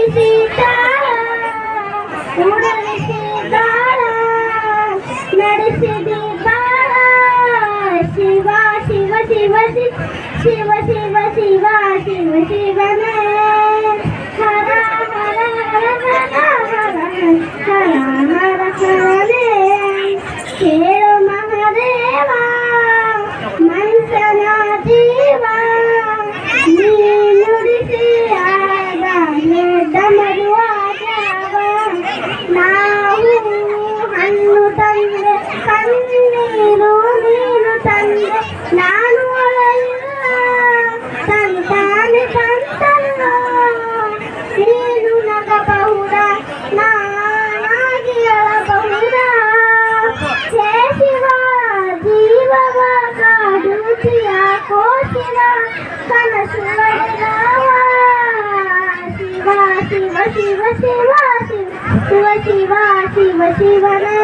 ಉಳಿಸಿದಾಳ ಉಡಲಿಸಿದಾಳ ನಡೆಸಿದಿ ಬಾಳ ಶಿವ ಶಿವ ಶಿವ ಶಿವ ಶಿವ ಶಿವ ಶಿವ ಶಿವನೇ ಹರ ಹರ ಹರ ಹರ ಹರ ಹರ ಹರ ಹರನೇ ಕೇಳು ಮಹಾದೇವ ಮನುಷ್ಯನ ಜೀವ ನೀ ನುಡಿಸಿ ಆದ ಎದ್ದ ಮರುವಾಗ್ಯಾವ ನಾವು ಹಣ್ಣು ತಂದೆ ಕಣ್ಣೀರು ನೀನು ತಂದೆ ನಾನು ಒಳೆಯಿಲ್ಲ ತಂತಾನೆ ತಂತಲ್ಲ ನೀನು ನಗಬಹುದ ನಾನಾಗಿ ಅಳಬಹುದ ಹೇ ಶಿವ ಜೀವವ ಕಾಡುತ್ತಿಯ ಕೋಶಿವ ಕನಸು ಬಡಿದವ ಶಿವ ಶಿವ ಶಿವ ಶಿವ ಶಿವ ಶಿವ ಶಿವ ಶಿವ ಶಿವನೇ